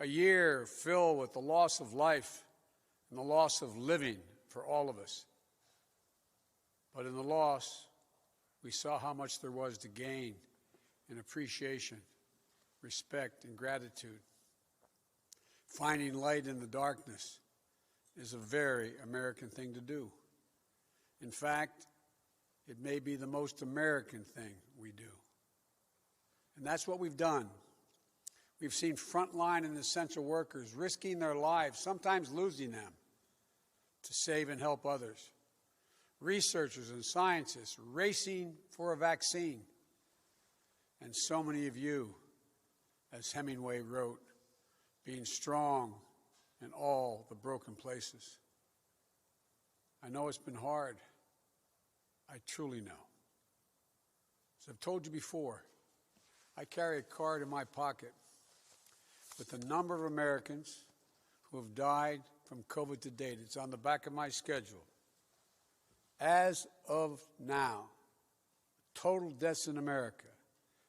A year filled with the loss of life and the loss of living for all of us. But in the loss, we saw how much there was to gain in appreciation, respect, and gratitude. Finding light in the darkness is a very American thing to do. In fact, it may be the most American thing we do. And that's what we've done. We've seen frontline and essential workers risking their lives, sometimes losing them, to save and help others. Researchers and scientists racing for a vaccine. And so many of you, as Hemingway wrote, being strong in all the broken places. I know it's been hard. I truly know. As I've told you before, I carry a card in my pocket with the number of Americans who have died from COVID to date. It's on the back of my schedule. As of now, total deaths in America,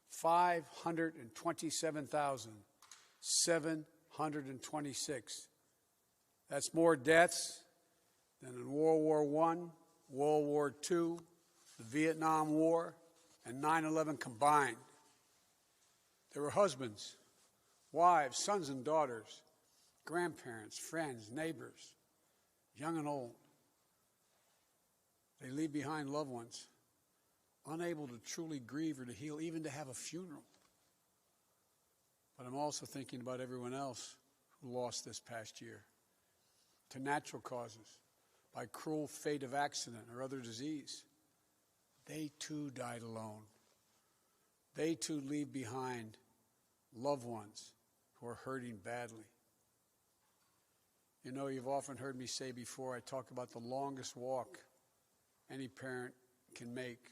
527,726. That's more deaths than in World War I, World War II, the Vietnam War, and 9/11 combined. There were husbands, wives, sons and daughters, grandparents, friends, neighbors, young and old. They leave behind loved ones, unable to truly grieve or to heal, even to have a funeral. But I'm also thinking about everyone else who lost this past year to natural causes, by cruel fate of accident or other disease. They too died alone. They too leave behind loved ones who are hurting badly. You know, you've often heard me say before, I talk about the longest walk any parent can make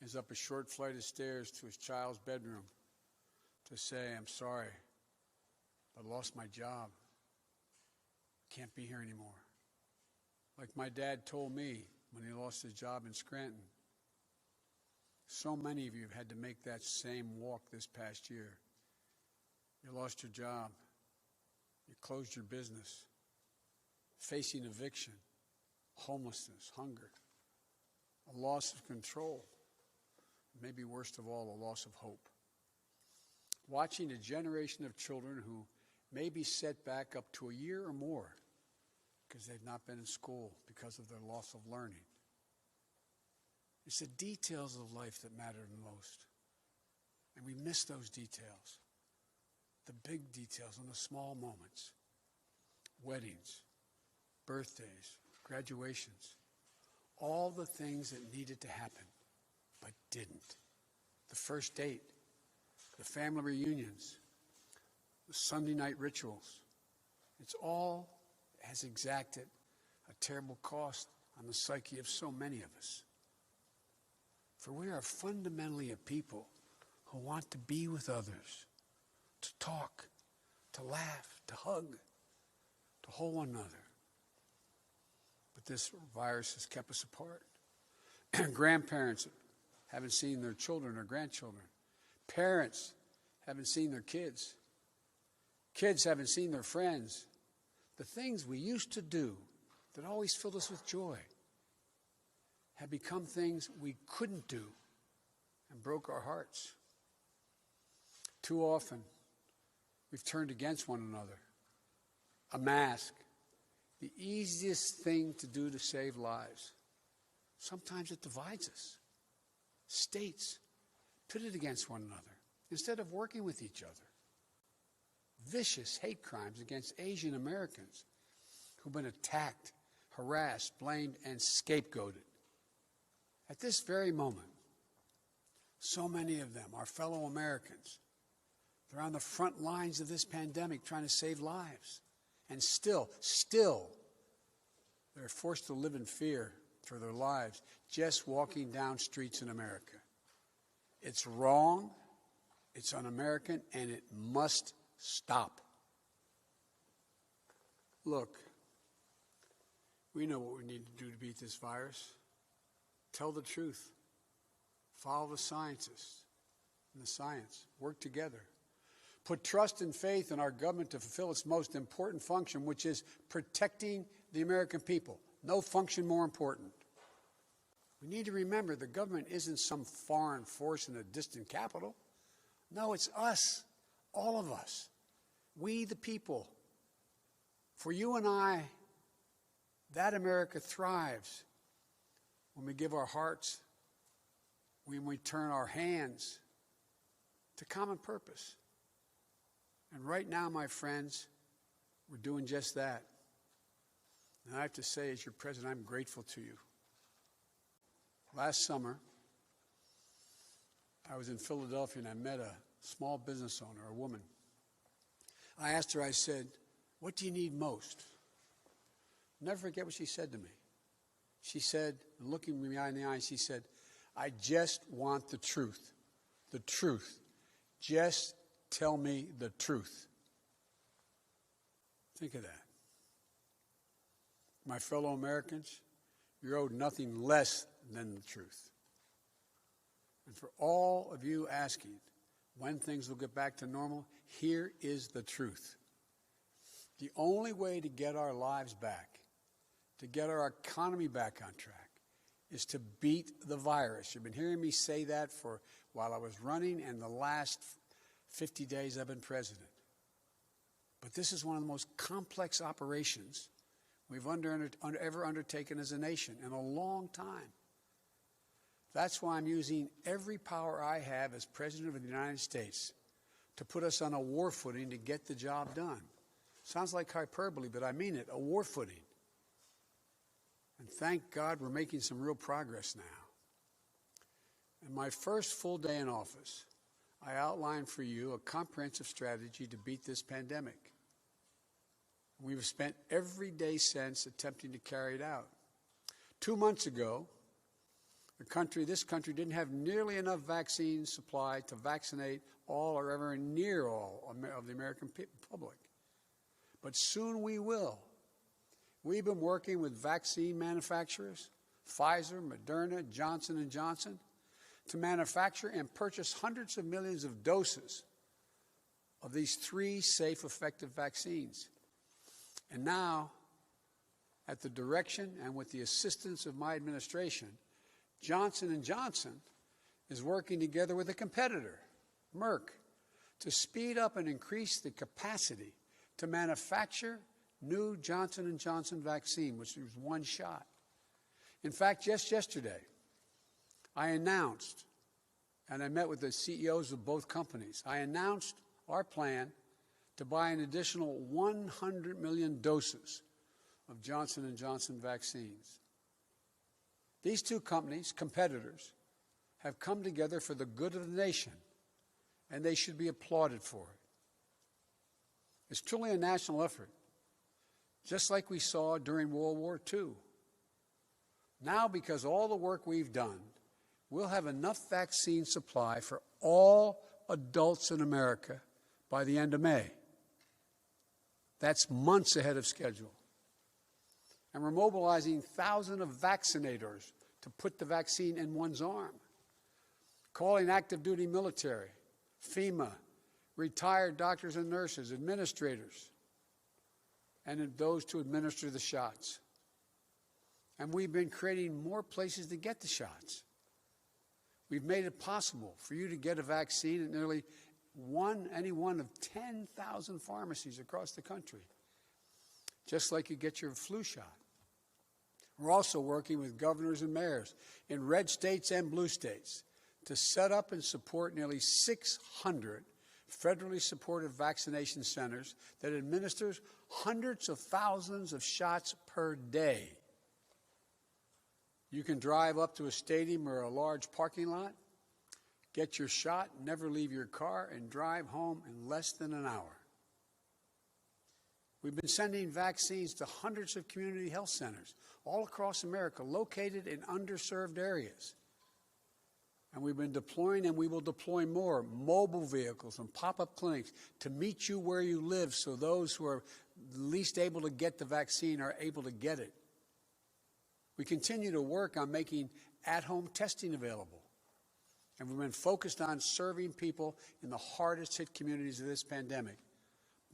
is up a short flight of stairs to his child's bedroom to say, I'm sorry, I lost my job. Can't be here anymore. Like my dad told me when he lost his job in Scranton. So many of you have had to make that same walk this past year. You lost your job. You closed your business. Facing eviction, homelessness, hunger, a loss of control, maybe worst of all, a loss of hope. Watching a generation of children who may be set back up to a year or more because they've not been in school because of their loss of learning. It's the details of life that matter the most. And we miss those details. The big details and the small moments. Weddings, birthdays, graduations. All the things that needed to happen, but didn't. The first date, the family reunions, the Sunday night rituals. It's all has exacted a terrible cost on the psyche of so many of us. For we are fundamentally a people who want to be with others, to talk, to laugh, to hug, to hold one another. But this virus has kept us apart. Grandparents haven't seen their children or grandchildren. Parents haven't seen their kids. Kids haven't seen their friends. The things we used to do that always filled us with joy have become things we couldn't do and broke our hearts. Too often, we've turned against one another. A mask, the easiest thing to do to save lives. Sometimes it divides us. States pitted against one another instead of working with each other. Vicious hate crimes against Asian Americans who've been attacked, harassed, blamed, and scapegoated. At this very moment, so many of them, our fellow Americans, they're on the front lines of this pandemic trying to save lives. And still, they're forced to live in fear for their lives just walking down streets in America. It's wrong, it's un-American, and it must stop. Look, we know what we need to do to beat this virus. Tell the truth. Follow the scientists and the science. Work together. Put trust and faith in our government to fulfill its most important function, which is protecting the American people. No function more important. We need to remember the government isn't some foreign force in a distant capital. No, it's us, all of us. We the people. For you and I, that America thrives when we give our hearts, when we turn our hands to common purpose. And right now, my friends, we're doing just that. And I have to say, as your president, I'm grateful to you. Last summer, I was in Philadelphia and I met a small business owner, a woman. I asked her, I said, "What do you need most?" I'll never forget what she said to me. She said, looking me in the eye, she said, "I just want the truth. The truth. Just tell me the truth." Think of that. My fellow Americans, you're owed nothing less than the truth. And for all of you asking when things will get back to normal, here is the truth. The only way to get our lives back, to get our economy back on track, is to beat the virus. You've been hearing me say that for while I was running and the last 50 days I've been president. But this is one of the most complex operations we've ever undertaken as a nation in a long time. That's why I'm using every power I have as President of the United States to put us on a war footing to get the job done. Sounds like hyperbole, but I mean it, a war footing. And thank God we're making some real progress now. In my first full day in office, I outlined for you a comprehensive strategy to beat this pandemic. We've spent every day since attempting to carry it out. 2 months ago, this country didn't have nearly enough vaccine supply to vaccinate all or ever near all of the American public. But soon we will. We've been working with vaccine manufacturers, Pfizer, Moderna, Johnson & Johnson, to manufacture and purchase hundreds of millions of doses of these 3 safe, effective vaccines. And now, at the direction and with the assistance of my administration, Johnson & Johnson is working together with a competitor, Merck, to speed up and increase the capacity to manufacture new Johnson & Johnson vaccine, which is one shot. In fact, just yesterday, I announced, and I met with the CEOs of both companies, I announced our plan to buy an additional 100 million doses of Johnson & Johnson vaccines. These two companies, competitors, have come together for the good of the nation, and they should be applauded for it. It's truly a national effort, just like we saw during World War II. Now, because of all the work we've done, we'll have enough vaccine supply for all adults in America by the end of May. That's months ahead of schedule. And we're mobilizing thousands of vaccinators to put the vaccine in one's arm, calling active duty military, FEMA, retired doctors and nurses, administrators, and those to administer the shots. And we've been creating more places to get the shots. We've made it possible for you to get a vaccine at nearly any one of 10,000 pharmacies across the country, just like you get your flu shot. We're also working with governors and mayors in red states and blue states to set up and support nearly 600 federally supported vaccination centers that administers hundreds of thousands of shots per day. You can drive up to a stadium or a large parking lot, get your shot, never leave your car, and drive home in less than an hour. We've been sending vaccines to hundreds of community health centers all across America, located in underserved areas. And we've been deploying, and we will deploy more mobile vehicles and pop-up clinics to meet you where you live, so those who are least able to get the vaccine are able to get it. We continue to work on making at-home testing available. and we've been focused on serving people in the hardest hit communities of this pandemic: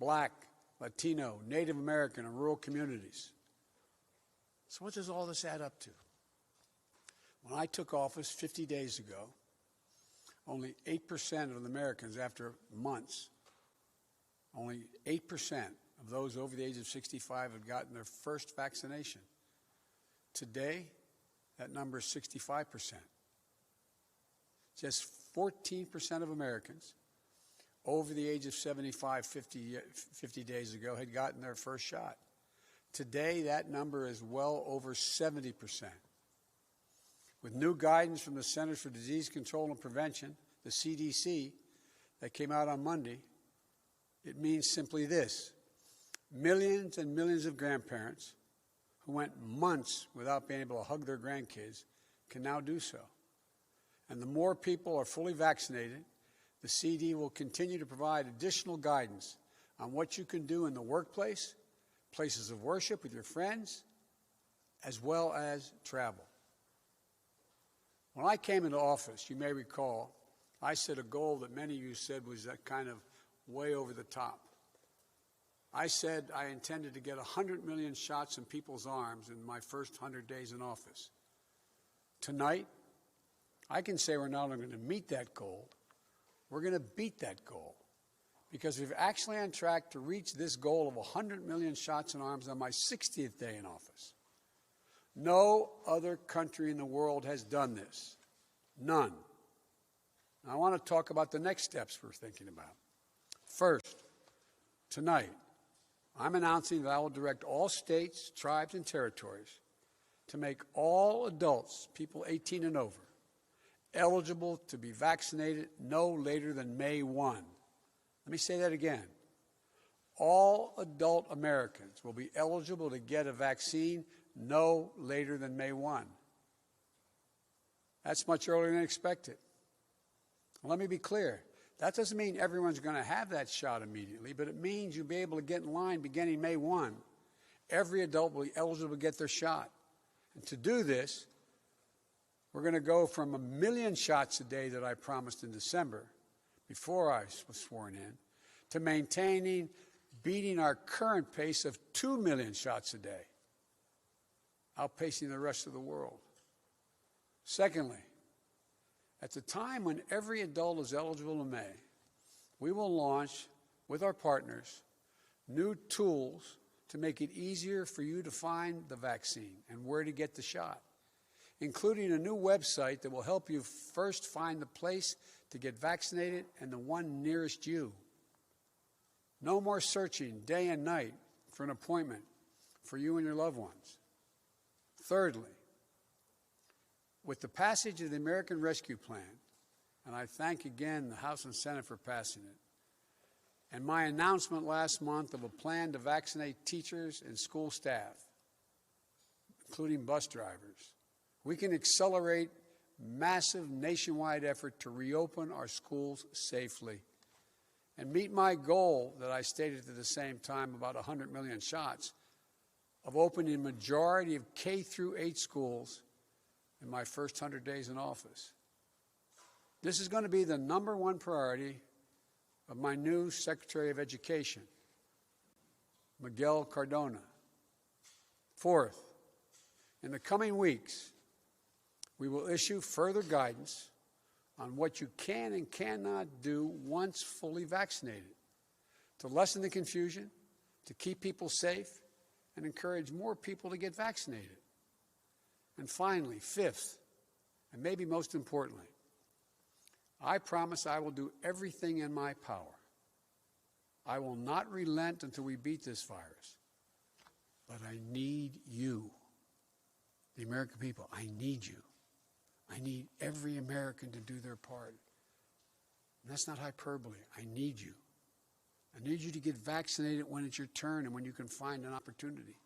Black, Latino, Native American, and rural communities. So what does all this add up to? When I took office 50 days ago, only 8% of Americans, after months, only 8% of those over the age of 65 had gotten their first vaccination. Today, that number is 65%. Just 14% of Americans over the age of 75 50 days ago had gotten their first shot. Today, that number is well over 70%. With new guidance from the Centers for Disease Control and Prevention, the CDC, that came out on Monday, it means simply this: millions and millions of grandparents who went months without being able to hug their grandkids can now do so. And the more people are fully vaccinated, the CD will continue to provide additional guidance on what you can do in the workplace, places of worship with your friends, as well as travel. When I came into office, you may recall, I set a goal that many of you said was that kind of way over the top. I said I intended to get 100 million shots in people's arms in my first 100 days in office. Tonight, I can say we're not only going to meet that goal, we're going to beat that goal, because we're actually on track to reach this goal of 100 million shots in arms on my 60th day in office. No other country in the world has done this. None. And I want to talk about the next steps we're thinking about. First, tonight, I'm announcing that I will direct all states, tribes, and territories to make all adults, people 18 and over, eligible to be vaccinated no later than May 1. Let me say that again. All adult Americans will be eligible to get a vaccine no later than May 1. That's much earlier than expected. Let me be clear. That doesn't mean everyone's going to have that shot immediately, but it means you'll be able to get in line beginning May 1. Every adult will be eligible to get their shot. And to do this, we're going to go from 1 million shots a day that I promised in December, before I was sworn in, to beating our current pace of 2 million shots a day, outpacing the rest of the world. Secondly, at the time when every adult is eligible in May, we will launch, with our partners, new tools to make it easier for you to find the vaccine and where to get the shot, including a new website that will help you first find the place to get vaccinated and the one nearest you. No more searching day and night for an appointment for you and your loved ones. Thirdly, with the passage of the American Rescue Plan, and I thank again the House and Senate for passing it, and my announcement last month of a plan to vaccinate teachers and school staff, including bus drivers, we can accelerate massive nationwide effort to reopen our schools safely and meet my goal that I stated at the same time, about 100 million shots, of opening a majority of K through 8 schools in my first 100 days in office. This is going to be the #1 priority of my new Secretary of Education, Miguel Cardona. Fourth, in the coming weeks, we will issue further guidance on what you can and cannot do once fully vaccinated, to lessen the confusion, to keep people safe, and encourage more people to get vaccinated. And finally, fifth, and maybe most importantly, I promise I will do everything in my power. I will not relent until we beat this virus. But I need you, the American people. I need you. I need every American to do their part. And that's not hyperbole. I need you. I need you to get vaccinated when it's your turn and when you can find an opportunity.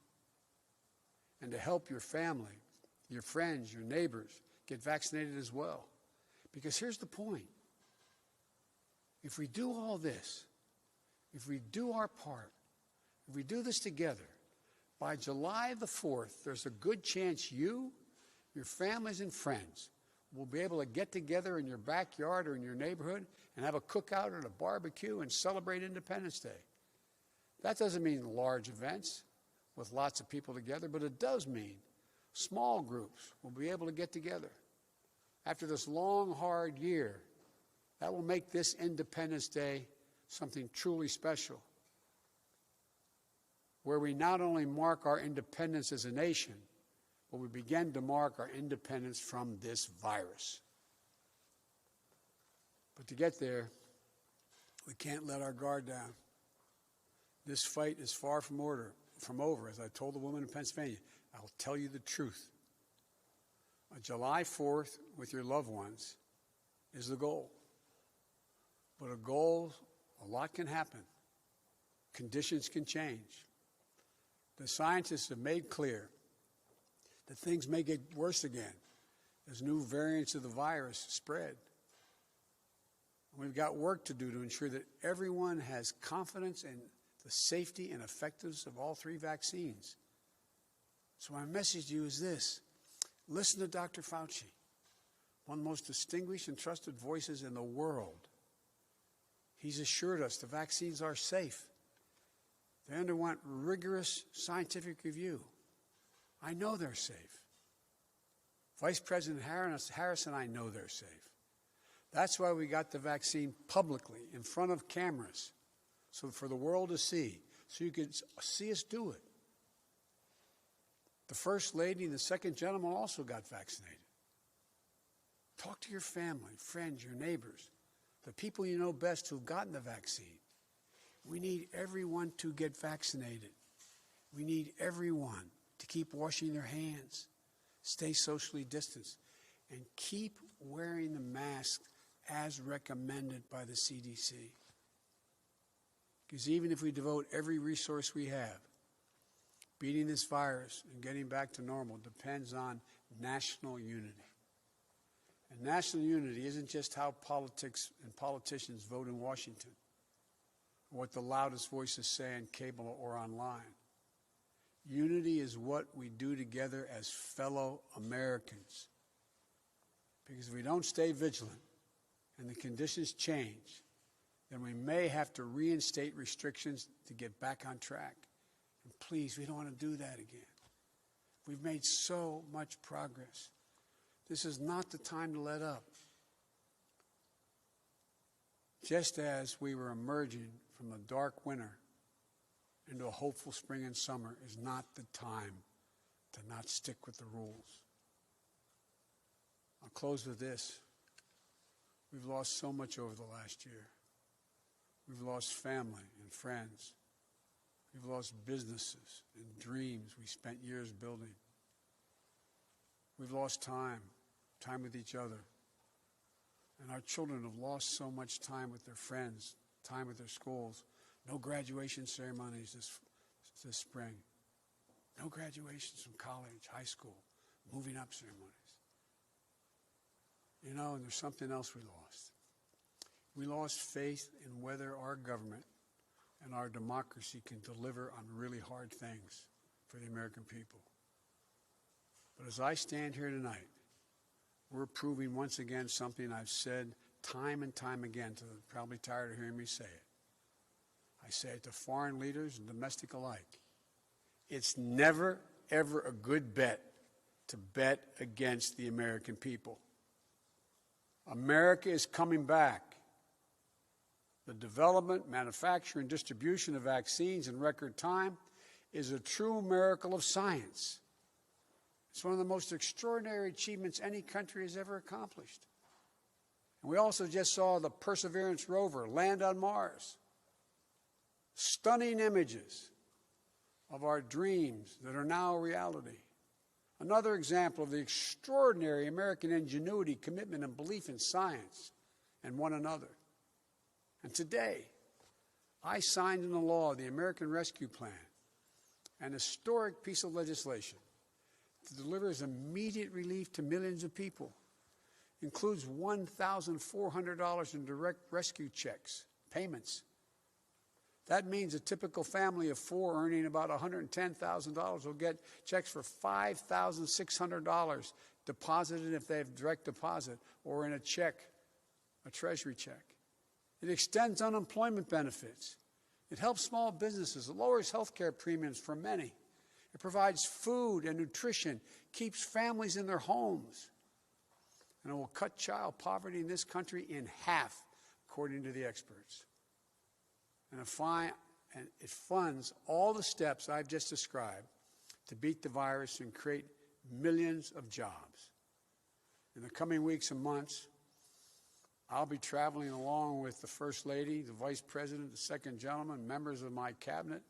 And to help your family, your friends, your neighbors get vaccinated as well. Because here's the point. If we do all this, if we do our part, if we do this together, by July the 4th, there's a good chance you, your families and friends will be able to get together in your backyard or in your neighborhood and have a cookout or a barbecue and celebrate Independence Day. That doesn't mean large events with lots of people together, but it does mean small groups will be able to get together. After this long, hard year, that will make this Independence Day something truly special, where we not only mark our independence as a nation, but we begin to mark our independence from this virus. But to get there, we can't let our guard down. This fight is far from over. As I told the woman in Pennsylvania, I'll tell you the truth. July 4th with your loved ones is the goal. But a lot can happen. Conditions can change. The scientists have made clear that things may get worse again as new variants of the virus spread. We've got work to do to ensure that everyone has confidence in the safety and effectiveness of all 3 vaccines. So my message to you is this. Listen to Dr. Fauci, one of the most distinguished and trusted voices in the world. He's assured us the vaccines are safe. They underwent rigorous scientific review. I know they're safe. Vice President Harris and I know they're safe. That's why we got the vaccine publicly in front of cameras, so for the world to see, so you could see us do it. The First Lady and the Second Gentleman also got vaccinated. Talk to your family, friends, your neighbors, the people you know best who've gotten the vaccine. We need everyone to get vaccinated. We need everyone to keep washing their hands, stay socially distanced, and keep wearing the mask as recommended by the CDC. Because even if we devote every resource we have, beating this virus and getting back to normal depends on national unity. And national unity isn't just how politics and politicians vote in Washington, or what the loudest voices say on cable or online. Unity is what we do together as fellow Americans. Because if we don't stay vigilant and the conditions change, then we may have to reinstate restrictions to get back on track. And please, we don't want to do that again. We've made so much progress. This is not the time to let up. Just as we were emerging from a dark winter into a hopeful spring and summer is not the time to not stick with the rules. I'll close with this. We've lost so much over the last year. We've lost family and friends. We've lost businesses and dreams we spent years building. We've lost time with each other. And our children have lost so much time with their friends, time with their schools. No graduation ceremonies this spring. No graduations from college, high school, moving up ceremonies. You know, and there's something else we lost. We lost faith in whether our government and our democracy can deliver on really hard things for the American people. But as I stand here tonight, we're proving once again something I've said time and time again, to probably tired of hearing me say it. I say it to foreign leaders and domestic alike. It's never, ever a good bet to bet against the American people. America is coming back. The development, manufacture, and distribution of vaccines in record time is a true miracle of science. It's one of the most extraordinary achievements any country has ever accomplished. And we also just saw the Perseverance rover land on Mars. Stunning images of our dreams that are now a reality. Another example of the extraordinary American ingenuity, commitment, and belief in science and one another. And today, I signed into law the American Rescue Plan, an historic piece of legislation that delivers immediate relief to millions of people. Includes $1,400 in direct rescue checks, payments. That means a typical family of 4 earning about $110,000 will get checks for $5,600 deposited if they have direct deposit or in a check, a treasury check. It extends unemployment benefits. It helps small businesses. It lowers health care premiums for many. It provides food and nutrition, keeps families in their homes. And it will cut child poverty in this country in half, according to the experts. And it funds all the steps I've just described to beat the virus and create millions of jobs. In the coming weeks and months, I'll be traveling along with the First Lady, the Vice President, the Second Gentleman, members of my cabinet,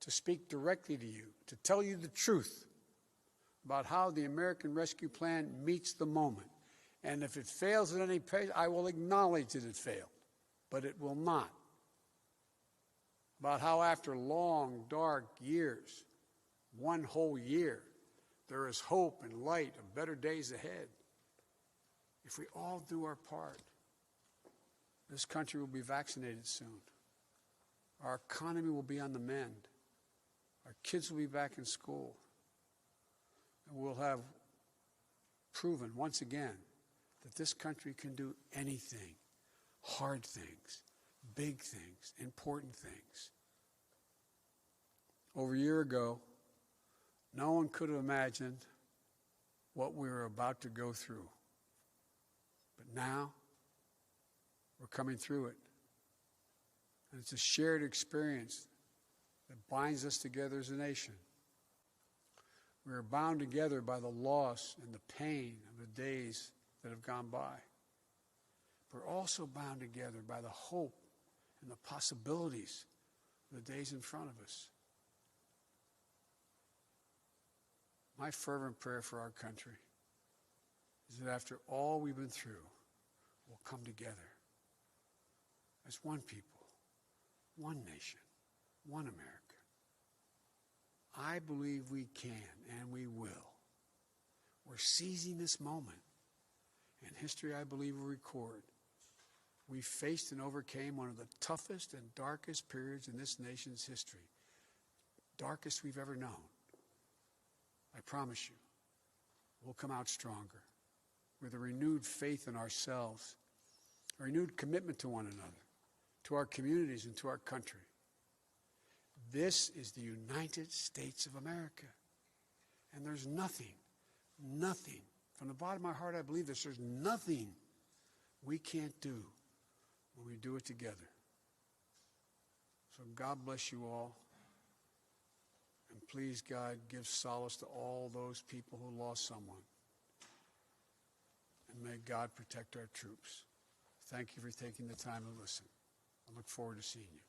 to speak directly to you, to tell you the truth about how the American Rescue Plan meets the moment. And if it fails at any pace, I will acknowledge that it failed, but it will not. About how after long, dark years, one whole year, there is hope and light of better days ahead. If we all do our part, this country will be vaccinated soon. Our economy will be on the mend. Our kids will be back in school. And we'll have proven once again that this country can do anything, hard things, big things, important things. Over a year ago, no one could have imagined what we were about to go through. But now, we're coming through it. And it's a shared experience that binds us together as a nation. We are bound together by the loss and the pain of the days that have gone by. We're also bound together by the hope and the possibilities of the days in front of us. My fervent prayer for our country is that after all we've been through, we'll come together as one people, one nation, one America. I believe we can and we will. We're seizing this moment. And history, I believe, will record. We faced and overcame one of the toughest and darkest periods in this nation's history. Darkest we've ever known. I promise you, we'll come out stronger with a renewed faith in ourselves, a renewed commitment to one another, to our communities and to our country. This is the United States of America. And there's nothing, from the bottom of my heart I believe this, there's nothing we can't do when we do it together. So God bless you all. And please, God, give solace to all those people who lost someone. And may God protect our troops. Thank you for taking the time to listen. I look forward to seeing you.